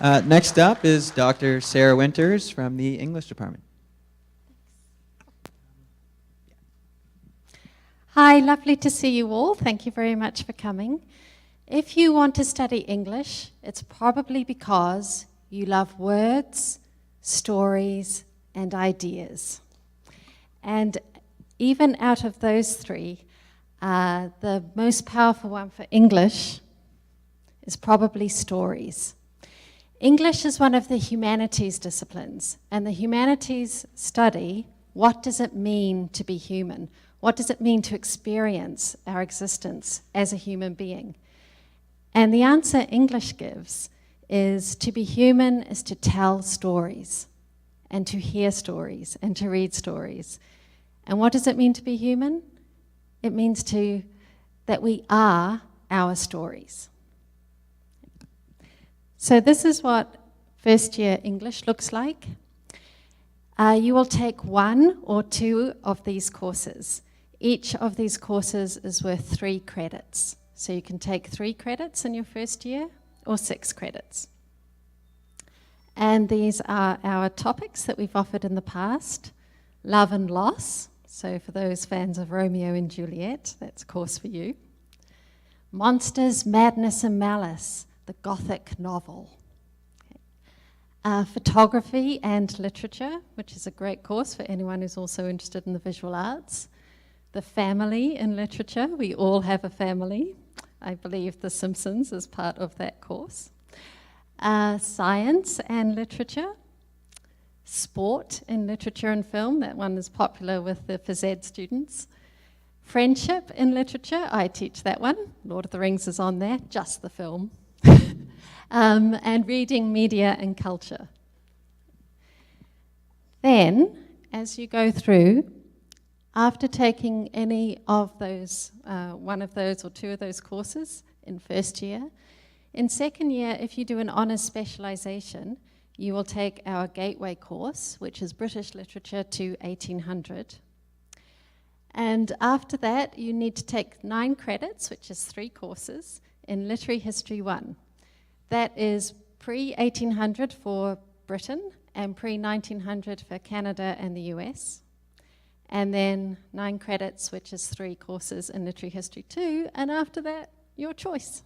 Next up is Dr. Sarah Winters from the English department. Hi, lovely to see you all. Thank you very much for coming. If you want to study English, it's probably because you love words, stories, and ideas. And even out of those three, the most powerful one for English is probably stories. English is one of the humanities disciplines, and the humanities study what does it mean to be human? What does it mean to experience our existence as a human being? And the answer English gives is to be human is to tell stories, and to hear stories, and to read stories. And what does it mean to be human? It means that we are our stories. So this is what first year English looks like. You will take one or two of these courses. Each of these courses is worth 3 credits. So you can take 3 credits in your first year or 6 credits. And these are our topics that we've offered in the past. Love and loss. So for those fans of Romeo and Juliet, that's a course for you. Monsters, madness and malice. The Gothic novel. Photography and literature, which is a great course for anyone who's also interested in the visual arts. The family in literature, we all have a family. I believe The Simpsons is part of that course. Science and literature. Sport in literature and film, that one is popular with the phys ed students. Friendship in literature, I teach that one. Lord of the Rings is on there, just the film. And reading, media, and culture. Then, as you go through, after taking any of those, one of those or 2 of those courses in first year, in second year, if you do an honours specialisation, you will take our gateway course, which is British Literature to 1800. And after that, you need to take 9 credits, which is 3 courses, in Literary History 1. That is pre-1800 for Britain and pre-1900 for Canada and the US. And then 9 credits, which is 3 courses in Literary History 2. And after that, your choice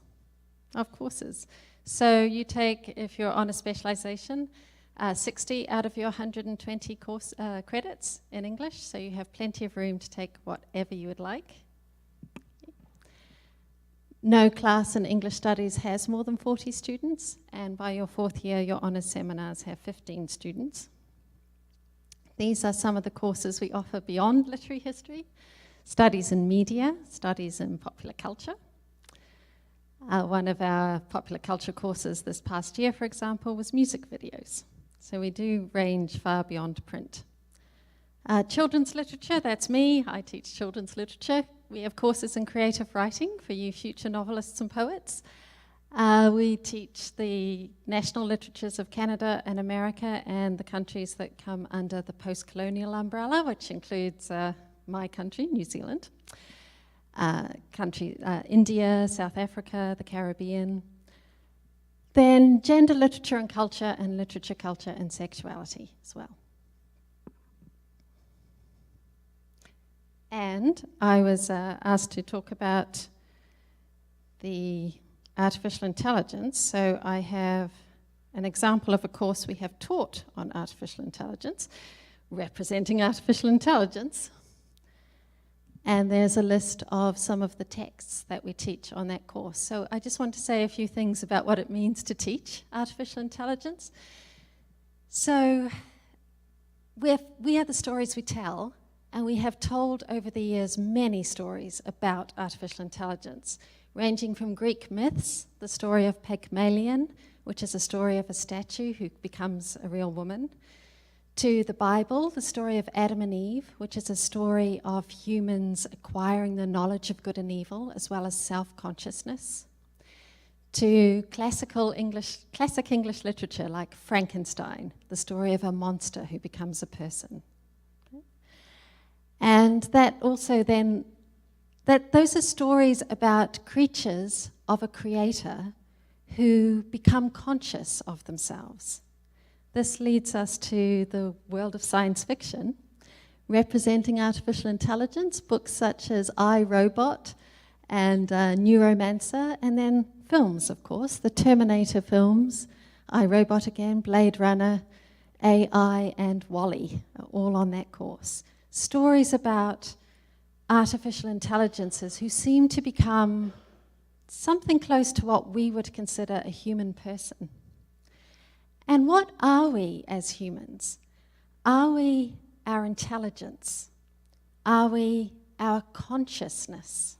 of courses. So you take, if you're on a specialization, 60 out of your 120 course credits in English. So you have plenty of room to take whatever you would like. No class in English Studies has more than 40 students, and by your 4th year, your honours seminars have 15 students. These are some of the courses we offer beyond literary history. Studies in media, studies in popular culture. One of our popular culture courses this past year, for example, was music videos. So we do range far beyond print. Children's literature, that's me. I teach children's literature. We have courses in creative writing for you future novelists and poets. We teach the national literatures of Canada and America and the countries that come under the post-colonial umbrella, which includes my country, New Zealand, India, South Africa, the Caribbean. Then gender literature and culture, and literature, culture, and sexuality as well. And I was asked to talk about the artificial intelligence. So I have an example of a course we have taught on artificial intelligence, representing artificial intelligence. And there's a list of some of the texts that we teach on that course. So I just want to say a few things about what it means to teach artificial intelligence. So we are the stories we tell. And we have told over the years many stories about artificial intelligence, ranging from Greek myths, the story of Pygmalion, which is a story of a statue who becomes a real woman, to the Bible, the story of Adam and Eve, which is a story of humans acquiring the knowledge of good and evil, as well as self-consciousness, to classic English literature like Frankenstein, the story of a monster who becomes a person. And that also then, those are stories about creatures of a creator who become conscious of themselves. This leads us to the world of science fiction, representing artificial intelligence, books such as I, Robot and Neuromancer, and then films, of course, the Terminator films, I, Robot again, Blade Runner, AI, and WALL-E, are all on that course. Stories about artificial intelligences who seem to become something close to what we would consider a human person. And what are we as humans? Are we our intelligence? Are we our consciousness?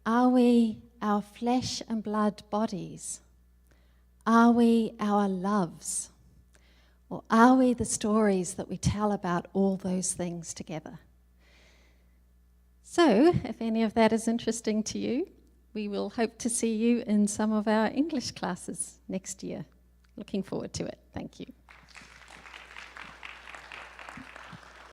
Are we our flesh and blood bodies? Are we our loves? Or are we the stories that we tell about all those things together? So, if any of that is interesting to you, we will hope to see you in some of our English classes next year. Looking forward to it. Thank you.